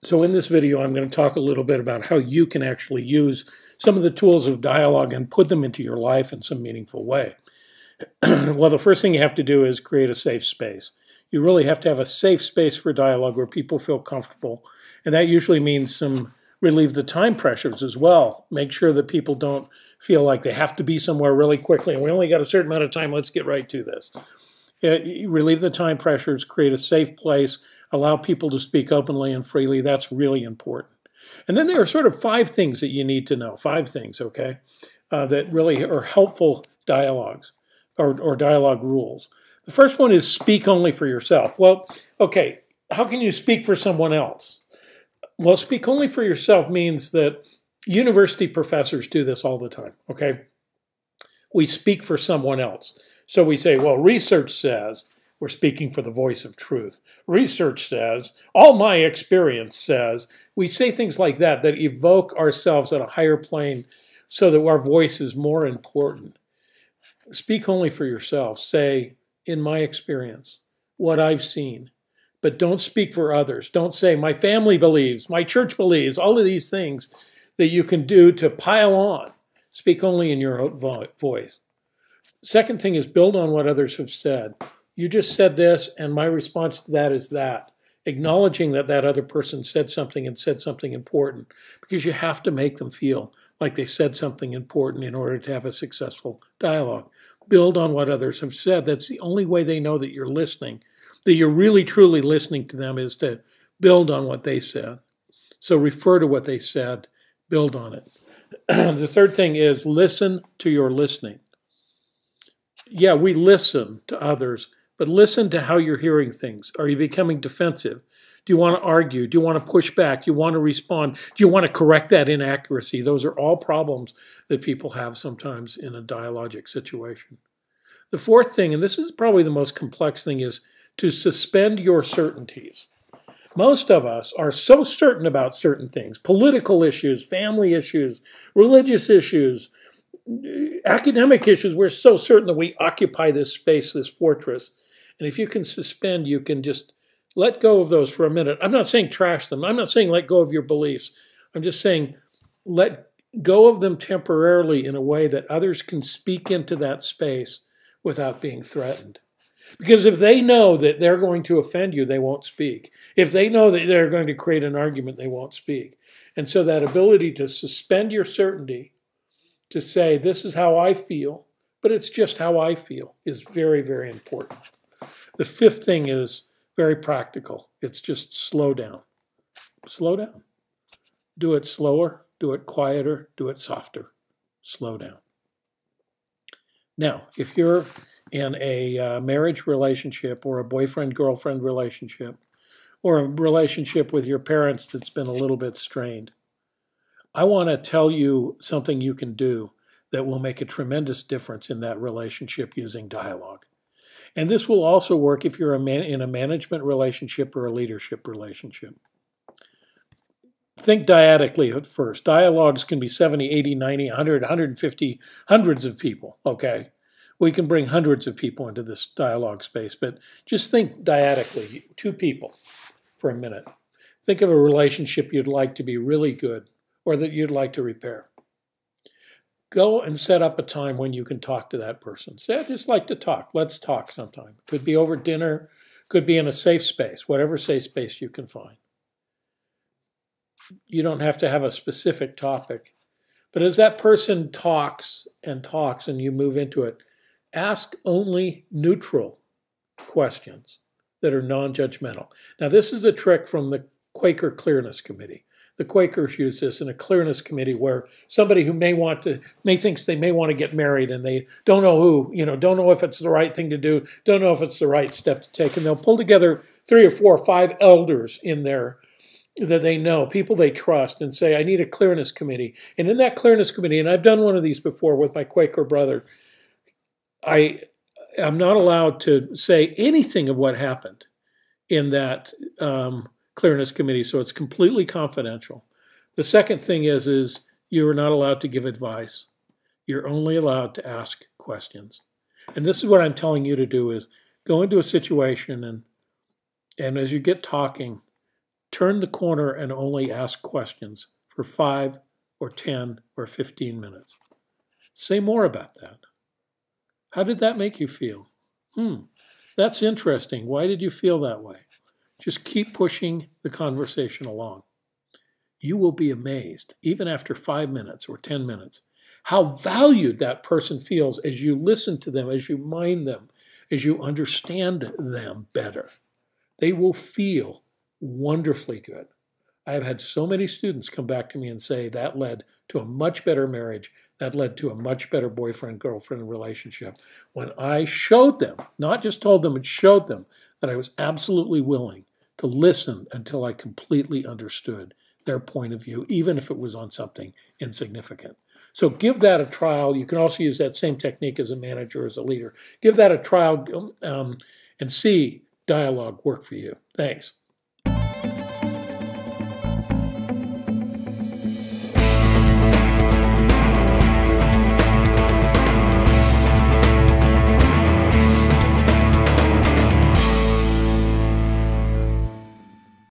So in this video, I'm going to talk a little bit about how you can actually use some of the tools of dialogue and put them into your life in some meaningful way. Well, the first thing you have to do is create a safe space. You really have to have a safe space for dialogue where people feel comfortable. And that usually means relieve the time pressures as well. Make sure that people don't feel like they have to be somewhere really quickly. And we only got a certain amount of time. Let's get right to this. Relieve the time pressures, create a safe place, allow people to speak openly and freely. That's really important. And then there are sort of 5 things that you need to know, 5 things, okay, that really are helpful dialogues or dialogue rules. The first one is speak only for yourself. Well, okay, how can you speak for someone else? Well, speak only for yourself means that university professors do this all the time, okay? We speak for someone else. So we say, well, research says, we're speaking for the voice of truth. Research says, all my experience says. We say things like that evoke ourselves at a higher plane so that our voice is more important. Speak only for yourself. Say, in my experience, what I've seen. But don't speak for others. Don't say, my family believes, my church believes, all of these things that you can do to pile on. Speak only in your own voice. Second thing is build on what others have said. You just said this, and my response to that is that. Acknowledging that that other person said something and said something important, because you have to make them feel like they said something important in order to have a successful dialogue. Build on what others have said. That's the only way they know that you're listening, that you're really truly listening to them, is to build on what they said. So refer to what they said, build on it. The third thing is listen to your listening. Yeah, we listen to others, but listen to how you're hearing things. Are you becoming defensive? Do you want to argue? Do you want to push back? Do you want to respond? Do you want to correct that inaccuracy? Those are all problems that people have sometimes in a dialogic situation. The fourth thing, and this is probably the most complex thing, is to suspend your certainties. Most of us are so certain about certain things, political issues, family issues, religious issues, academic issues. We're so certain that we occupy this space, this fortress. And if you can suspend, you can just let go of those for a minute. I'm not saying trash them. I'm not saying let go of your beliefs. I'm just saying let go of them temporarily in a way that others can speak into that space without being threatened. Because if they know that they're going to offend you, they won't speak. If they know that they're going to create an argument, they won't speak. And so that ability to suspend your certainty, to say, this is how I feel, but it's just how I feel, is very, very important. The fifth thing is very practical. It's just slow down. Slow down. Do it slower, do it quieter, do it softer. Slow down. Now, if you're in a marriage relationship or a boyfriend-girlfriend relationship or a relationship with your parents that's been a little bit strained, I want to tell you something you can do that will make a tremendous difference in that relationship using dialogue. And this will also work if you're in a management relationship or a leadership relationship. Think dyadically at first. Dialogues can be 70, 80, 90, 100, 150, hundreds of people, okay? We can bring hundreds of people into this dialogue space, but just think dyadically, 2 people for a minute. Think of a relationship you'd like to be really good or that you'd like to repair. Go and set up a time when you can talk to that person. Say, I'd just like to talk. Let's talk sometime. Could be over dinner, could be in a safe space, whatever safe space you can find. You don't have to have a specific topic. But as that person talks and you move into it, ask only neutral questions that are non-judgmental. Now, this is a trick from the Quaker Clearness Committee. The Quakers use this in a clearness committee where somebody who thinks they may want to get married and they don't know who, don't know if it's the right thing to do, don't know if it's the right step to take, and they'll pull together 3 or 4 or 5 elders in there that they know, people they trust, and say, I need a clearness committee. And in that clearness committee, and I've done one of these before with my Quaker brother, I'm not allowed to say anything of what happened in that clearness committee, so it's completely confidential. The second thing is you are not allowed to give advice. You're only allowed to ask questions. And this is what I'm telling you to do, is go into a situation and as you get talking, Turn the corner and only ask questions for 5 or 10 or 15 minutes. Say more about that. How did that make you feel? That's interesting. Why did you feel that way? Just keep pushing the conversation along. You will be amazed, even after 5 minutes or 10 minutes, how valued that person feels as you listen to them, as you mind them, as you understand them better. They will feel wonderfully good. I have had so many students come back to me and say that led to a much better marriage, that led to a much better boyfriend-girlfriend relationship. When I showed them, not just told them, but showed them that I was absolutely willing to listen until I completely understood their point of view, even if it was on something insignificant. So give that a trial. You can also use that same technique as a manager, as a leader. Give that a trial and see dialogue work for you. Thanks.